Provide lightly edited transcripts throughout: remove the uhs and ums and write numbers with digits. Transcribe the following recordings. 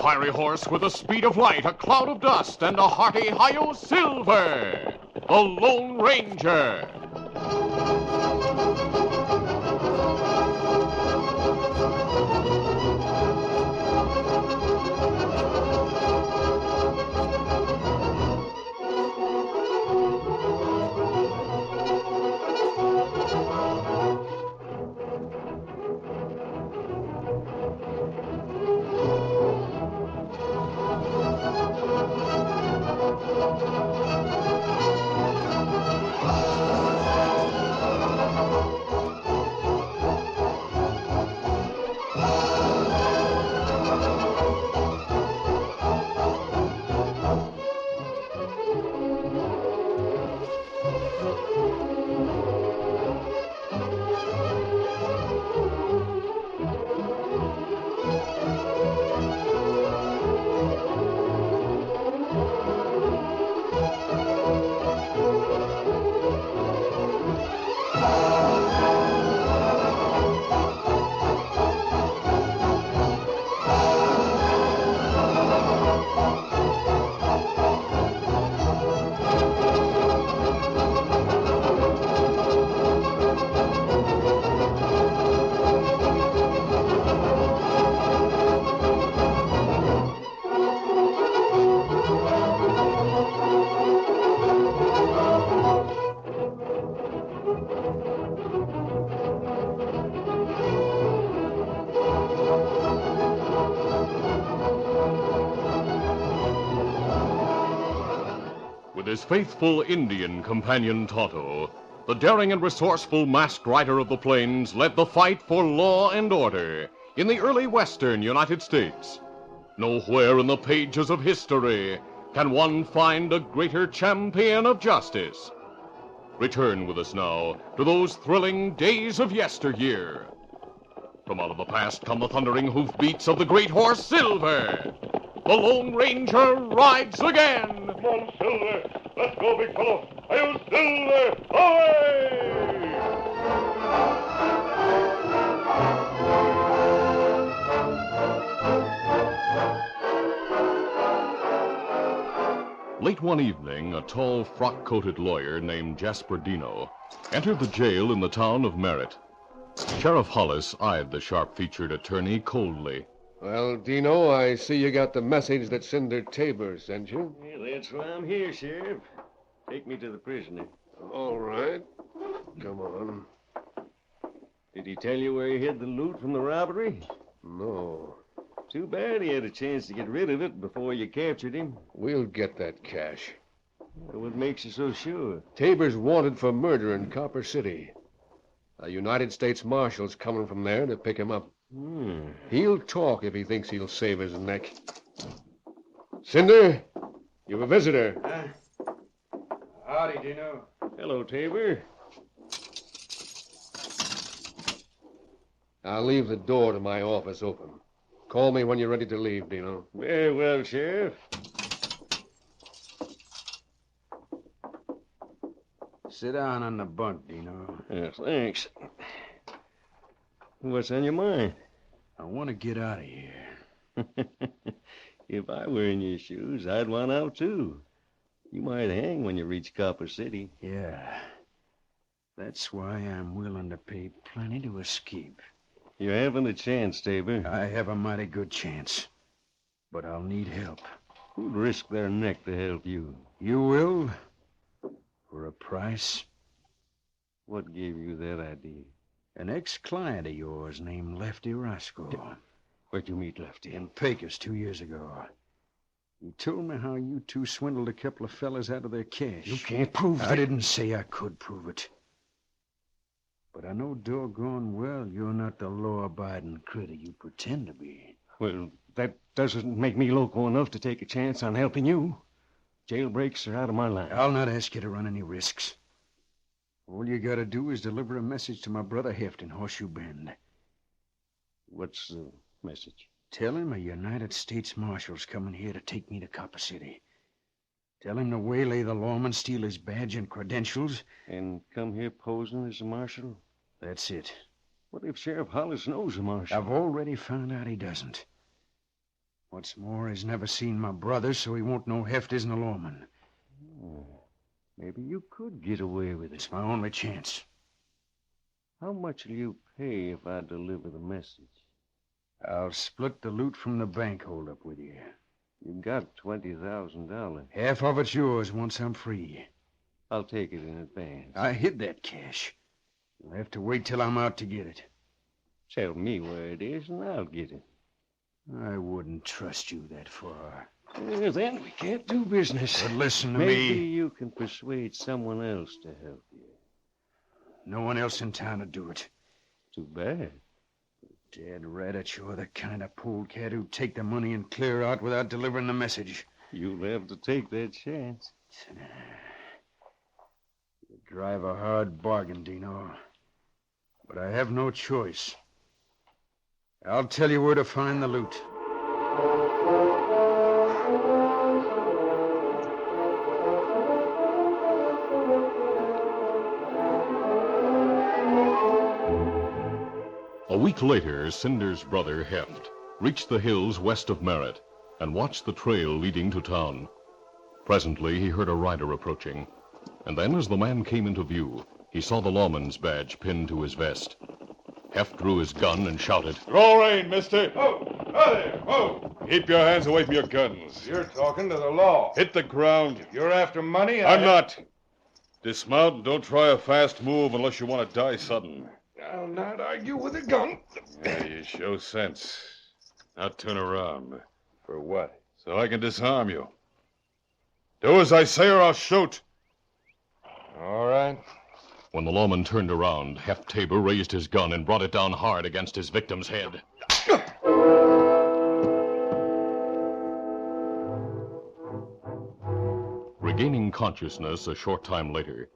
fiery horse with the speed of light, a cloud of dust, and a hearty hi-yo silver, the Lone Ranger. With his faithful Indian companion Tonto, the daring and resourceful masked rider of the plains led the fight for law and order in the early western United States. Nowhere in the pages of history can one find a greater champion of justice. Return with us now to those thrilling days of yesteryear. From out of the past come the thundering hoofbeats of the great horse Silver. The Lone Ranger rides again. Come on, Silver. Let's go, big fellow. Hi-yo, Silver. Away! Late one evening, a tall, frock-coated lawyer named Jasper Dino entered the jail in the town of Merritt. Sheriff Hollis eyed the sharp-featured attorney coldly. Well, Dino, I see you got the message that Cinder Tabor sent you. Well, that's why I'm here, Sheriff. Take me to the prisoner. All right. Come on. Did he tell you where he hid the loot from the robbery? No. Too bad he had a chance to get rid of it before you captured him. We'll get that cash. What makes you so sure? Tabor's wanted for murder in Copper City. A United States Marshal's coming from there to pick him up. He'll talk if he thinks he'll save his neck. Cinder, you've a visitor. Howdy, Dino. Hello, Tabor. I'll leave the door to my office open. Call me when you're ready to leave, Dino. Very well, Sheriff. Sit down on the bunk, Dino. Yes, thanks. What's on your mind? I want to get out of here. If I were in your shoes, I'd want out, too. You might hang when you reach Copper City. Yeah. That's why I'm willing to pay plenty to escape. You haven't a chance, Tabor. I have a mighty good chance. But I'll need help. Who'd risk their neck to help you? You will? For a price? What gave you that idea? An ex-client of yours named Lefty Roscoe. Where'd you meet Lefty? In Pecos 2 years ago. He told me how you two swindled a couple of fellas out of their cash. You can't prove that. I didn't say I could prove it. But I know doggone well you're not the law-abiding critter you pretend to be. Well, that doesn't make me loco enough to take a chance on helping you. Jailbreaks are out of my line. I'll not ask you to run any risks. All you gotta do is deliver a message to my brother Heft in Horseshoe Bend. What's the message? Tell him a United States Marshal's coming here to take me to Copper City. Tell him to waylay the lawman, steal his badge and credentials. And come here posing as a marshal? That's it. What if Sheriff Hollis knows a marshal? I've already found out he doesn't. What's more, he's never seen my brother, so he won't know Heft isn't a lawman. Maybe you could get away with it. It's my only chance. How much will you pay if I deliver the message? I'll split the loot from the bank holdup with you. You got $20,000. Half of it's yours once I'm free. I'll take it in advance. I hid that cash. You'll have to wait till I'm out to get it. Tell me where it is, and I'll get it. I wouldn't trust you that far. Well, then we can't do business. But listen to Maybe me. you can persuade someone else to help you. No one else in town would do it. Too bad. Dad Raditz, you're the kind of polecat who'd take the money and clear out without delivering the message. You'll have to take that chance. You drive a hard bargain, Dino. But I have no choice. I'll tell you where to find the loot. A week later, Cinder's brother, Heft, reached the hills west of Merritt and watched the trail leading to town. Presently, he heard a rider approaching, and then as the man came into view, he saw the lawman's badge pinned to his vest. Heft drew his gun and shouted, Roll rein, mister. Oh, there. Oh, Keep your hands away from your guns. you're talking to the law. Hit the ground. If you're after money, I'm not. Dismount and don't try a fast move unless you want to die sudden. I'll not argue with a gun. Yeah, you show sense. Now turn around. For what? So I can disarm you. Do as I say or I'll shoot. All right. When the lawman turned around, Heft Tabor raised his gun and brought it down hard against his victim's head. Regaining consciousness a short time later,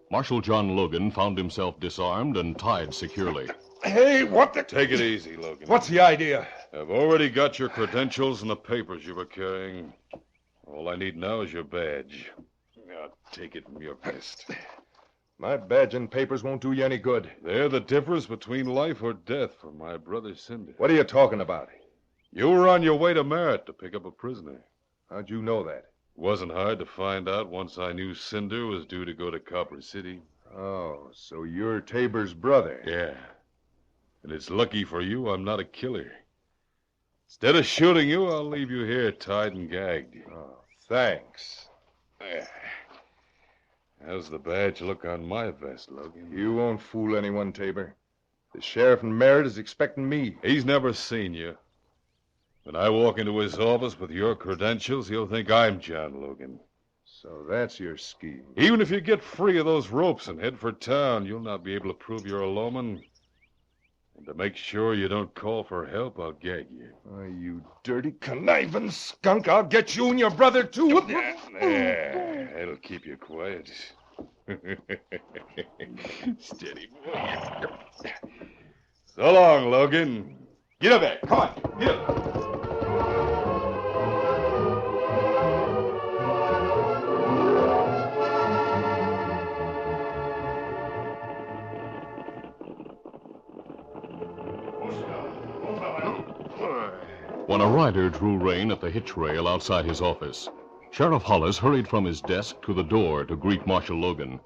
Marshal John Logan found himself disarmed and tied securely. Hey, what the... Take it easy, Logan. What's the idea? I've already got your credentials and the papers you were carrying. All I need now is your badge. Now take it from your vest. My badge and papers won't do you any good. They're the difference between life or death for my brother Cinder. What are you talking about? You were on your way to Merritt to pick up a prisoner. How'd you know that? Wasn't hard to find out once I knew Cinder was due to go to Copper City. Oh, so you're Tabor's brother. Yeah. And it's lucky for you I'm not a killer. Instead of shooting you, I'll leave you here tied and gagged. Oh, thanks. There. How's the badge look on my vest, Logan? You won't fool anyone, Tabor. The sheriff in Merritt is expecting me. He's never seen you. When I walk into his office with your credentials, he'll think I'm John Logan. So that's your scheme. Even if you get free of those ropes and head for town, you'll not be able to prove you're a lawman. And to make sure you don't call for help, I'll gag you. Oh, you dirty, conniving skunk. I'll get you and your brother, too. There, that'll keep you quiet. Steady, boy. So long, Logan. Get up there. Come on, get up. When a rider drew rein at the hitch rail outside his office, Sheriff Hollis hurried from his desk to the door to greet Marshal Logan.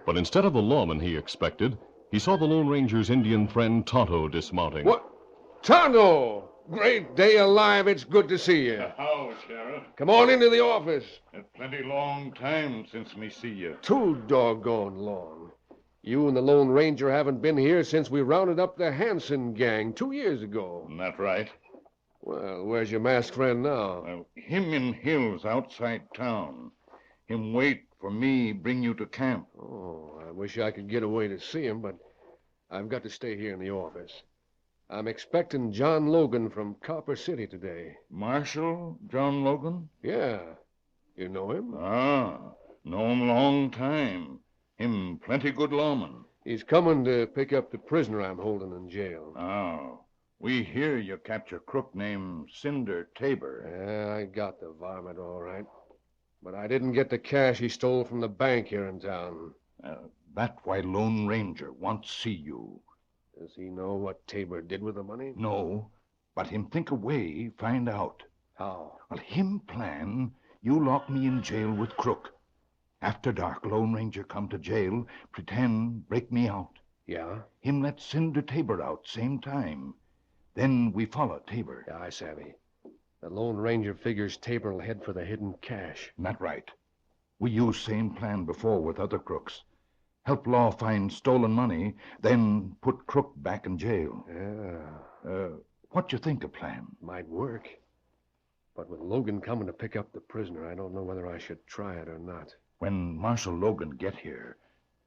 But instead of the lawman he expected, he saw the Lone Ranger's Indian friend Tonto dismounting. What? Tonto! Great day alive, it's good to see you. How, Sheriff? Come on into the office. It's plenty long time since me see you. Too doggone long. You and the Lone Ranger haven't been here since we rounded up the Hanson gang 2 years ago. Isn't that right? Well, where's your masked friend now? Him in hills outside town. Him wait for me bring you to camp. Oh, I wish I could get away to see him, but I've got to stay here in the office. I'm expecting John Logan from Copper City today. Marshal John Logan? Yeah. You know him? Ah, know him long time. Him plenty good lawman. He's coming to pick up the prisoner I'm holding in jail. Oh, we hear you capture crook named Cinder Tabor. Yeah, I got the varmint all right. But I didn't get the cash he stole from the bank here in town. That why Lone Ranger wants see you. Does he know what Tabor did with the money? No, but him think a way find out. How? Well, him plan, you lock me in jail with Crook. After dark, Lone Ranger come to jail, pretend break me out. Yeah? Him let Cinder Tabor out same time. Then we follow Tabor. Yeah, I savvy. The Lone Ranger figures Tabor will head for the hidden cache. Not right. We use same plan before with other crooks. Help law find stolen money, then put Crook back in jail. Yeah, What you think of plan? might work. But with Logan coming to pick up the prisoner, I don't know whether I should try it or not. When Marshal Logan get here,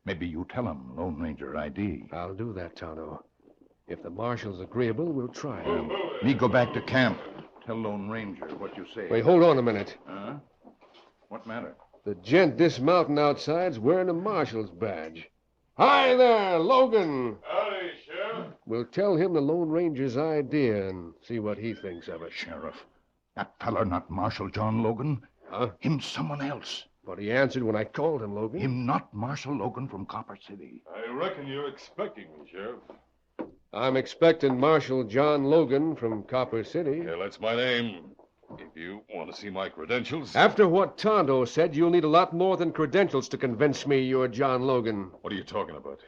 maybe you tell him Lone Ranger ID. I'll do that, Tonto. If the marshal's agreeable, we'll try it. Me go back to camp. Tell Lone Ranger what you say. Wait, hold on a minute. Huh? What matter? The gent dismounting outside's wearing a marshal's badge. Hi there, Logan! Howdy, Sheriff. We'll tell him the Lone Ranger's idea and see what he thinks of it. Sheriff, that feller not Marshal John Logan. Huh? Him someone else. But he answered when I called him, Logan. Him not Marshal Logan from Copper City. I reckon you're expecting me, Sheriff. I'm expecting Marshal John Logan from Copper City. Yeah, that's my name. If you want to see my credentials. After what Tonto said, you'll need a lot more than credentials to convince me you're John Logan. What are you talking about?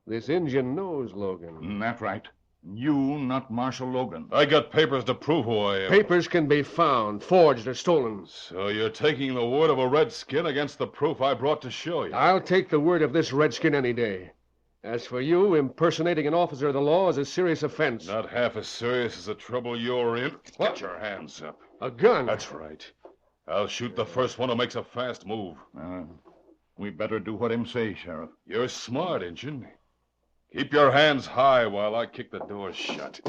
This Injun knows Logan. That right. You not Marshal Logan. I got papers to prove who I am. Papers can be found, forged or stolen. So you're taking the word of a redskin against the proof I brought to show you. I'll take the word of this redskin any day. As for you, impersonating an officer of the law is a serious offense. Not half as serious as the trouble you're in. Get your hands up. A gun? That's right. I'll shoot the first one who makes a fast move. We better do what him say, Sheriff. You're smart, Injun. Keep your hands high while I kick the door shut.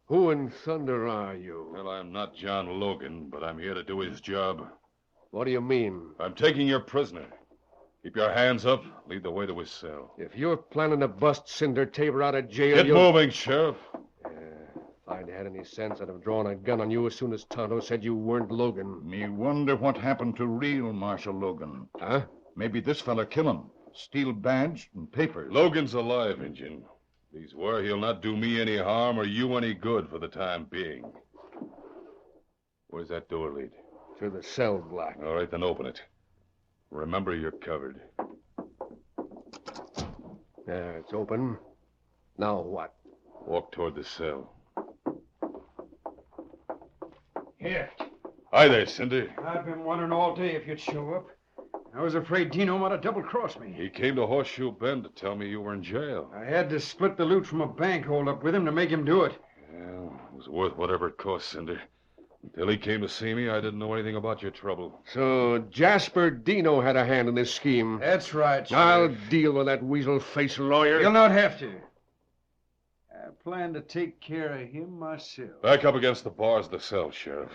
Who in thunder are you? Well, I'm not John Logan, but I'm here to do his job. What do you mean? I'm taking your prisoner. Keep your hands up. Lead the way to his cell. If you're planning to bust Cinder Tabor out of jail, Get you'll... moving, Sheriff. If I'd had any sense, I'd have drawn a gun on you as soon as Tonto said you weren't Logan. Me wonder what happened to real Marshal Logan. Huh? Maybe this fella kill him. Steal badge and papers. Logan's alive, Injun. If he's where, he'll not do me any harm or you any good for the time being. Where's that door lead? Through the cell block. All right, then open it. Remember, you're covered. There, it's open. Now what? Walk toward the cell. Here. Hi there, Cinder. I've been wondering all day if you'd show up. I was afraid Dino might have double-crossed me. He came to Horseshoe Bend to tell me you were in jail. I had to split the loot from a bank holdup with him to make him do it. Well, it was worth whatever it cost, Cinder. Until he came to see me, I didn't know anything about your trouble. So Jasper Dino had a hand in this scheme. That's right, I'll Sheriff. deal with that weasel-faced lawyer. You'll not have to. I plan to take care of him myself. Back up against the bars of the cell, Sheriff.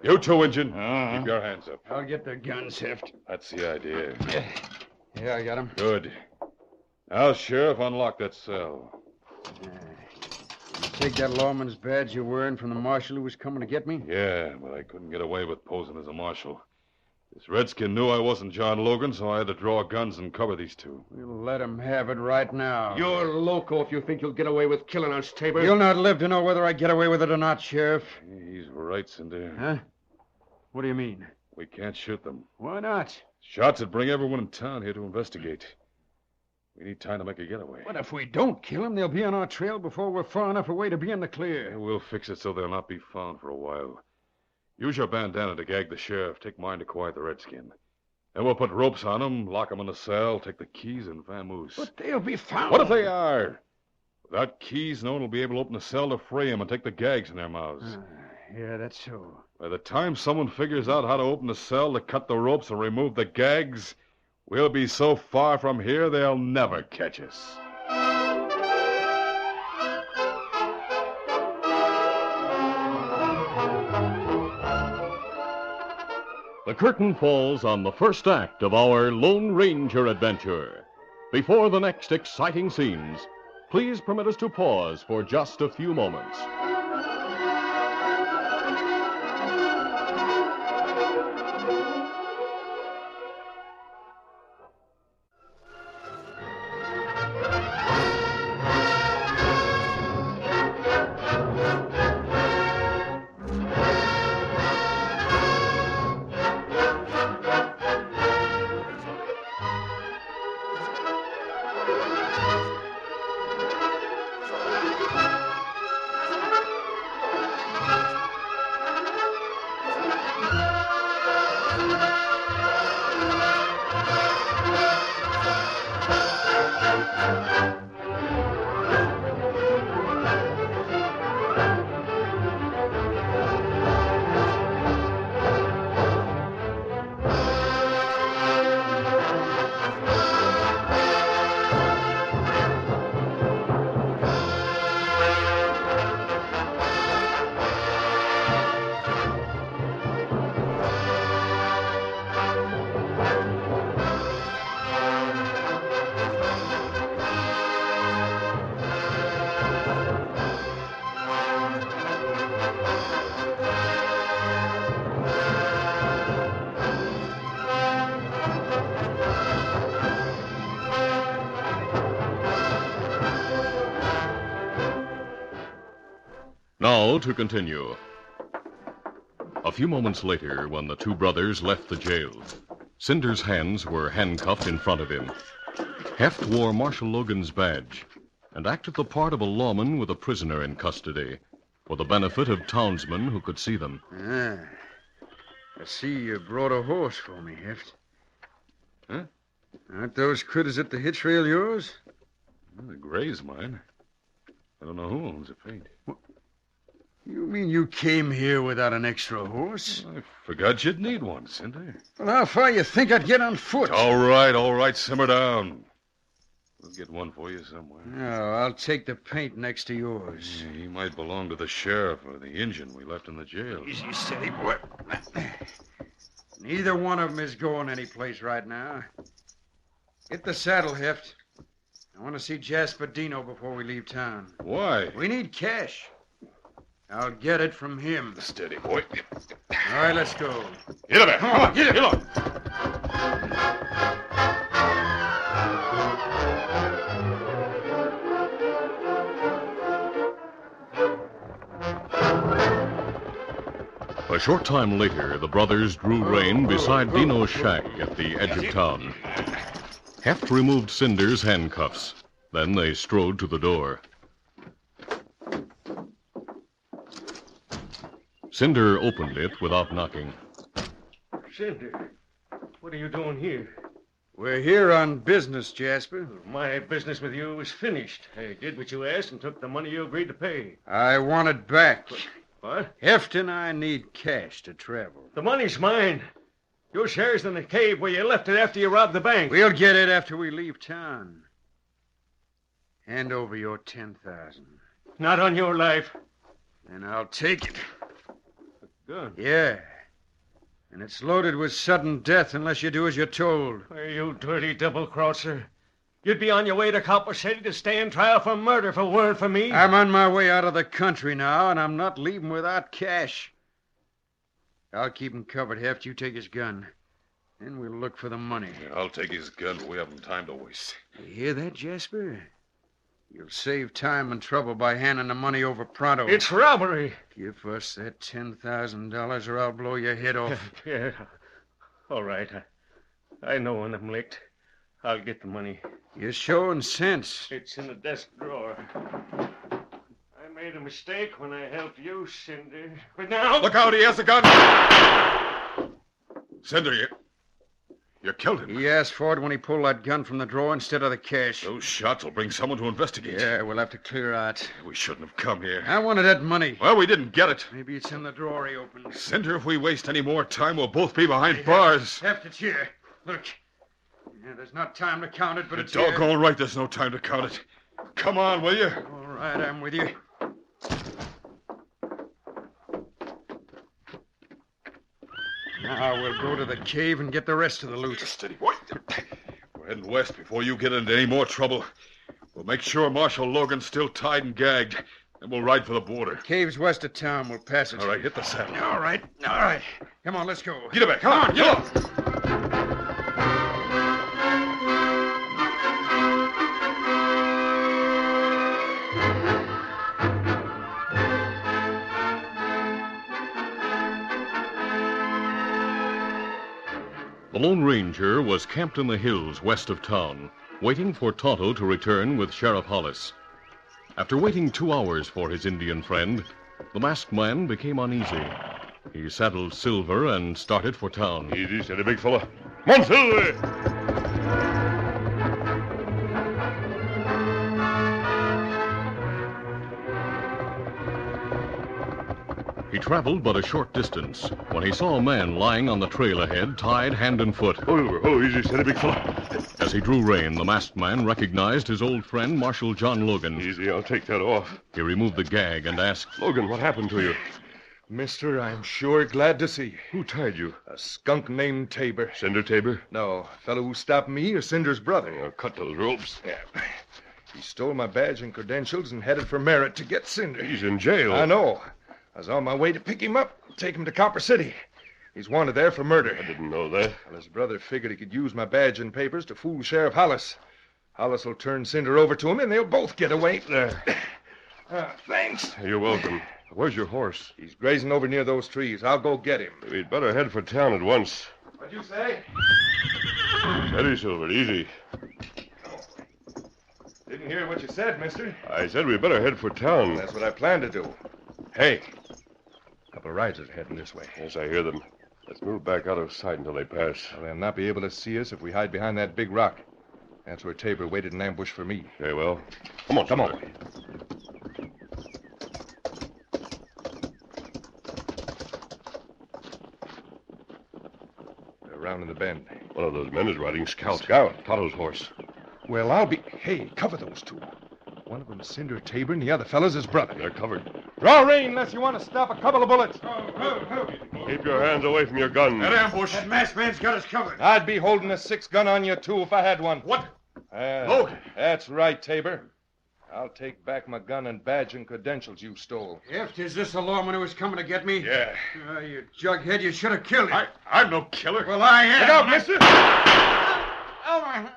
You too, Injun. Uh-huh. Keep your hands up. I'll get the guns heft. That's the idea. Yeah, I got him. Good. Now, Sheriff, unlock that cell. Take that lawman's badge you're wearing from the marshal who was coming to get me? Yeah, but I couldn't get away with posing as a marshal. This redskin knew I wasn't John Logan, so I had to draw guns and cover these two. We'll let him have it right now. You're loco if you think you'll get away with killing us, Tabor. You'll not live to know whether I get away with it or not, Sheriff. He's right, Cinder. Huh? What do you mean? We can't shoot them. Why not? Shots would bring everyone in town here to investigate. We need time to make a getaway. But if we don't kill him, they'll be on our trail before we're far enough away to be in the clear. Yeah, we'll fix it so they'll not be found for a while. Use your bandana to gag the sheriff. Take mine to quiet the redskin. Then we'll put ropes on him, lock him in the cell, take the keys, and vamoose. But they'll be found. What if they are? Without keys, no one will be able to open the cell to free him and take the gags in their mouths. Yeah, that's so. By the time someone figures out how to open the cell, to cut the ropes, and remove the gags, we'll be so far from here they'll never catch us. The curtain falls on the first act of our Lone Ranger adventure. Before the next exciting scenes, please permit us to pause for just a few moments. Now to continue. A few moments later, when the two brothers left the jail, Cinder's hands were handcuffed in front of him. Heft wore Marshal Logan's badge and acted the part of a lawman with a prisoner in custody for the benefit of townsmen who could see them. Ah, I see you brought a horse for me, Heft. Huh? Aren't those critters at the hitch rail yours? Well, the gray's mine. I don't know who owns it, Pete. You mean you came here without an extra horse? I forgot you'd need one, Cinder. Well, how far you think I'd get on foot? All right, simmer down. We'll get one for you somewhere. No, I'll take the paint next to yours. Yeah, he might belong to the sheriff or the Injun we left in the jail. Easy, steady, boy. Neither one of them is going anyplace right now. Get the saddle, Heft. I want to see Jasper Dino before we leave town. Why? We need cash. I'll get it from him. Steady, boy. All right, let's go. Get him, come on, get him. A short time later, the brothers drew rein beside Dino's shack at the edge of town. Heft removed Cinder's handcuffs. Then they strode to the door. Cinder opened it without knocking. Cinder, what are you doing here? We're here on business, Jasper. My business with you is finished. I did what you asked and took the money you agreed to pay. I want it back. What? Heft and I need cash to travel. The money's mine. Your share's in the cave where you left it after you robbed the bank. We'll get it after we leave town. Hand over your 10,000. Not on your life. And I'll take it. Gun. Yeah. And it's loaded with sudden death unless you do as you're told. Hey, you dirty double-crosser. You'd be on your way to Copper City to stand trial for murder if it weren't for me. I'm on my way out of the country now, and I'm not leaving without cash. I'll keep him covered, Heft. You take his gun. Then we'll look for the money. Yeah, I'll take his gun, but we haven't time to waste. You hear that, Jasper? You'll save time and trouble by handing the money over pronto. It's robbery. Give us that $10,000 or I'll blow your head off. Yeah. All right. I know when I'm licked. I'll get the money. You're showing sense. It's in the desk drawer. I made a mistake when I helped you, Cinder. But now... Look out, he has a gun! Cinder, you killed him. He asked for it when he pulled that gun from the drawer instead of the cash. Those shots will bring someone to investigate. Yeah, we'll have to clear out. We shouldn't have come here. I wanted that money. Well, we didn't get it. Maybe it's in the drawer he opened. Cinder, if we waste any more time, we'll both be behind bars. Heft, it's here. Look. Yeah, there's not time to count it, but You're it's here. doggone right there's no time to count it. Come on, will you? All right, I'm with you. Now we'll go to the cave and get the rest of the loot. Steady, boy. We're heading west before you get into any more trouble. We'll make sure Marshal Logan's still tied and gagged, and we'll ride for the border. Cave's west of town. We'll pass it. All right, hit the saddle. All right. All right. Come on, let's go. Get it back. Come on, get up. The Lone Ranger was camped in the hills west of town, waiting for Tonto to return with Sheriff Hollis. After waiting 2 hours for his Indian friend, the masked man became uneasy. He saddled Silver and started for town. Easy, steady, big fella. Come on, Silver! He traveled but a short distance when he saw a man lying on the trail ahead, tied hand and foot. Oh, easy, steady, big fella. As he drew rein, the masked man recognized his old friend, Marshal John Logan. Easy, I'll take that off. He removed the gag and asked, Logan, what happened to you? Mister, I'm sure glad to see you. Who tied you? A skunk named Tabor. Cinder Tabor? No, fellow who stopped me is Cinder's brother. Cut those ropes. Yeah. He stole my badge and credentials and headed for Merritt to get Cinder. He's in jail. I know. I was on my way to pick him up, take him to Copper City. He's wanted there for murder. I didn't know that. Well, his brother figured he could use my badge and papers to fool Sheriff Hollis. Hollis will turn Cinder over to him, and they'll both get away. Thanks. You're welcome. Where's your horse? He's grazing over near those trees. I'll go get him. We'd better head for town at once. What'd you say? Steady, Silver, easy. Didn't hear what you said, mister. I said we'd better head for town. That's what I planned to do. Hey, a couple of riders are heading this way. Yes, I hear them. Let's move back out of sight until they pass. Well, they'll not be able to see us if we hide behind that big rock. That's where Tabor waited in ambush for me. Very well. Come on, Come Silver. on. They're rounding the bend. One of those men is riding Scout. Scout? Tonto's horse. Well, I'll be... Hey, cover those two. One of them's Cinder Tabor, and the other fellow's his brother. They're covered. Draw rein unless you want to stop a couple of bullets. Keep your hands away from your gun. ambush. That masked man's got us covered. I'd be holding a 6-gun on you, too, if I had one. What? Logan. That's right, Tabor. I'll take back my gun and badge and credentials you stole. Heft, is this the lawman who was coming to get me? Yeah. You jughead, you should have killed him. I'm no killer. Well, I am. Look out, mister! Oh, my hand.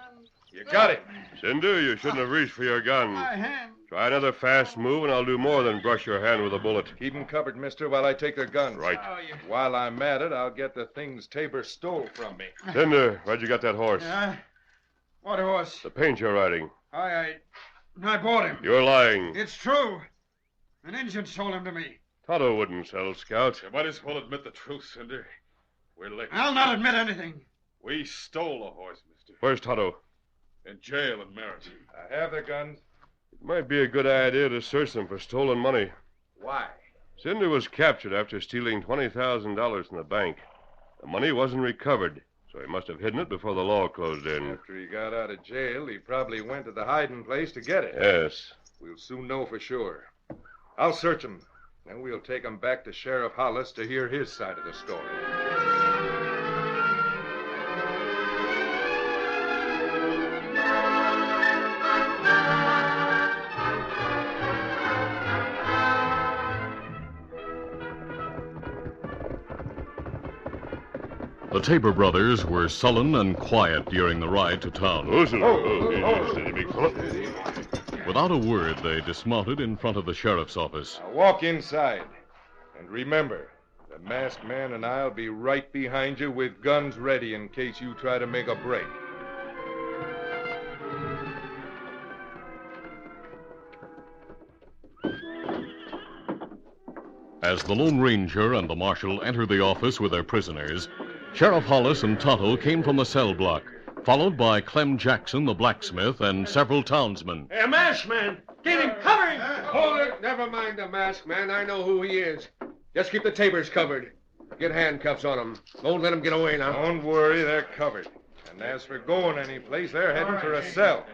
You got him. Cinder, you shouldn't have reached for your gun. My hand. Try another fast move, and I'll do more than brush your hand with a bullet. Keep 'em covered, mister, while I take their guns. Right. Oh, you... While I'm at it, I'll get the things Tabor stole from me. Cinder, where'd you get that horse? What horse? The paint you're riding. I bought him. You're lying. It's true. An Injun sold him to me. Tonto wouldn't sell Scout. You might as well admit the truth, Cinder. We're licked. I'll not admit anything. We stole a horse, mister. Where's Tonto? In jail in Merritt. I have their guns. It might be a good idea to search them for stolen money. Why? Cinder was captured after stealing $20,000 from the bank. The money wasn't recovered, so he must have hidden it before the law closed in. After he got out of jail, he probably went to the hiding place to get it. Yes. We'll soon know for sure. I'll search him. Then we'll take him back to Sheriff Hollis to hear his side of the story. The Tabor brothers were sullen and quiet during the ride to town. Steady, big fella. Without a word, they dismounted in front of the sheriff's office. Now walk inside. And remember, the masked man and I'll be right behind you with guns ready in case you try to make a break. As the Lone Ranger and the marshal entered the office with their prisoners, Sheriff Hollis and Tonto came from the cell block, followed by Clem Jackson, the blacksmith, and several townsmen. Hey, a masked man! Get him! Cover him! Hold it. Never mind the masked man. I know who he is. Just keep the Tabors covered. Get handcuffs on them. Don't let them get away now. Don't worry, they're covered. And as for going any place, they're heading for a cell.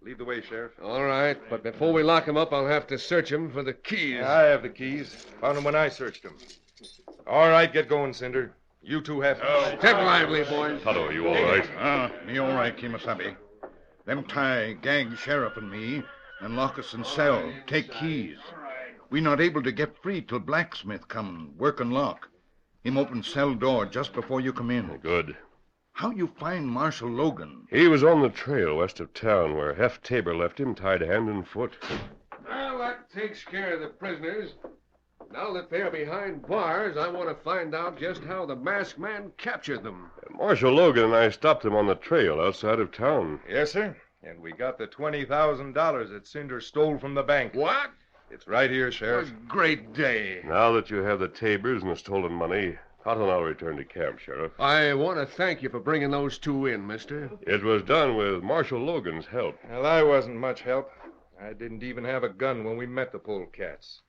Lead the way, Sheriff. All right, but before we lock him up, I'll have to search him for the keys. I have the keys. Found them when I searched them. All right, get going, Cinder. You two have... Step lively, boys. Tonto, you all right? Me all right, Kimasabi. Them tie gag sheriff and me and lock us in cell. Take keys. We not able to get free till blacksmith come work and lock. Him open cell door just before you come in. Good. How you find Marshal Logan? He was on the trail west of town where Hef Tabor left him tied hand and foot. Well, that takes care of the prisoners. Now that they're behind bars, I want to find out just how the masked man captured them. Marshal Logan and I stopped him on the trail outside of town. Yes, sir. And we got the $20,000 that Cinder stole from the bank. What? It's right here, What a Sheriff. great day. Now that you have the Tabors and the stolen money, Tonto and I'll return to camp, Sheriff. I want to thank you for bringing those two in, mister. It was done with Marshal Logan's help. Well, I wasn't much help. I didn't even have a gun when we met the polecats.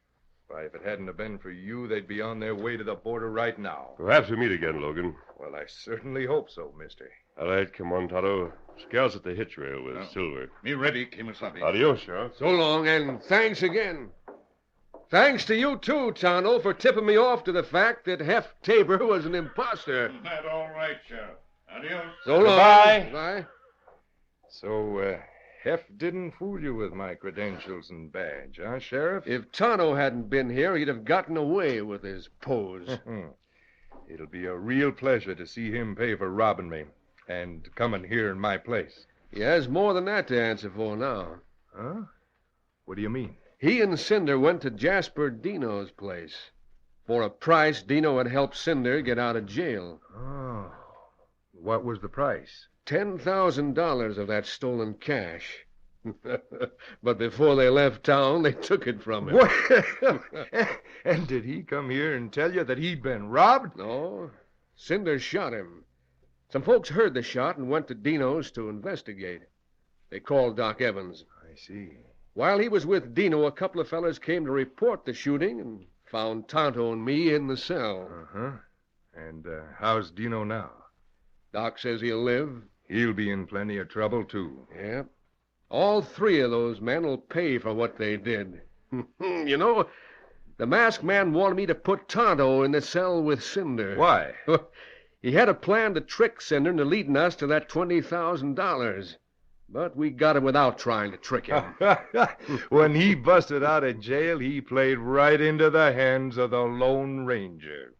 Why, if it hadn't have been for you, they'd be on their way to the border right now. Perhaps we meet again, Logan. Well, I certainly hope so, mister. All right, come on, Tonto. Scouts at the hitch rail with Silver. Me ready, Kimasabi. Adios, Sheriff. So long, and thanks again. Thanks to you, too, Tonto, for tipping me off to the fact that Hef Tabor was an imposter. That all right, Sheriff. Adios. So long. Goodbye. Bye. So, Hef didn't fool you with my credentials and badge, huh, Sheriff? If Tonto hadn't been here, he'd have gotten away with his pose. It'll be a real pleasure to see him pay for robbing me and coming here in my place. He has more than that to answer for now. Huh? What do you mean? He and Cinder went to Jasper Dino's place. For a price, Dino had helped Cinder get out of jail. Oh. What was the price? $10,000 of that stolen cash. But before they left town, they took it from him. What? And did he come here and tell you that he'd been robbed? No. Cinder shot him. Some folks heard the shot and went to Dino's to investigate. They called Doc Evans. I see. While he was with Dino, a couple of fellas came to report the shooting and found Tonto and me in the cell. Uh-huh. And how's Dino now? Doc says he'll live. He'll be in plenty of trouble, too. Yeah. All three of those men will pay for what they did. You know, the masked man wanted me to put Tonto in the cell with Cinder. Why? He had a plan to trick Cinder into leading us to that $20,000. But we got him without trying to trick him. When he busted out of jail, he played right into the hands of the Lone Ranger.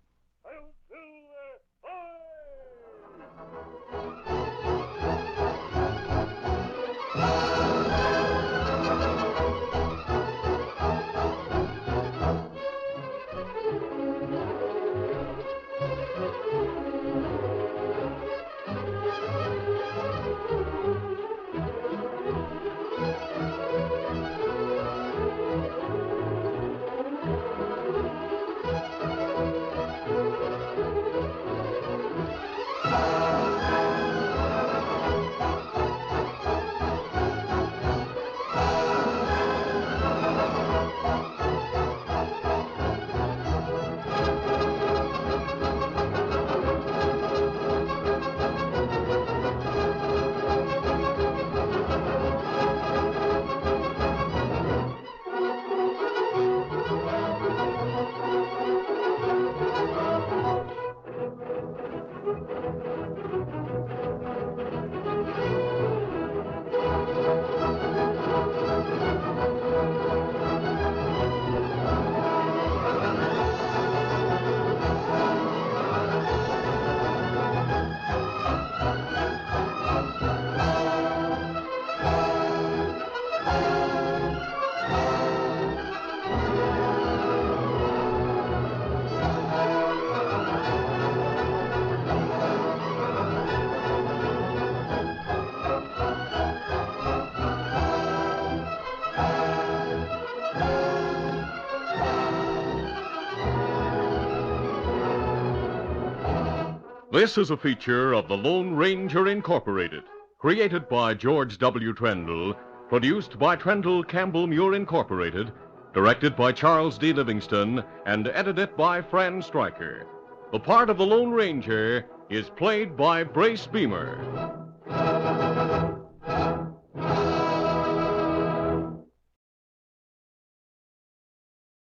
This is a feature of the Lone Ranger Incorporated, created by George W. Trendle, produced by Trendle Campbell Muir Incorporated, directed by Charles D. Livingston, and edited by Fran Stryker. The part of the Lone Ranger is played by Brace Beamer.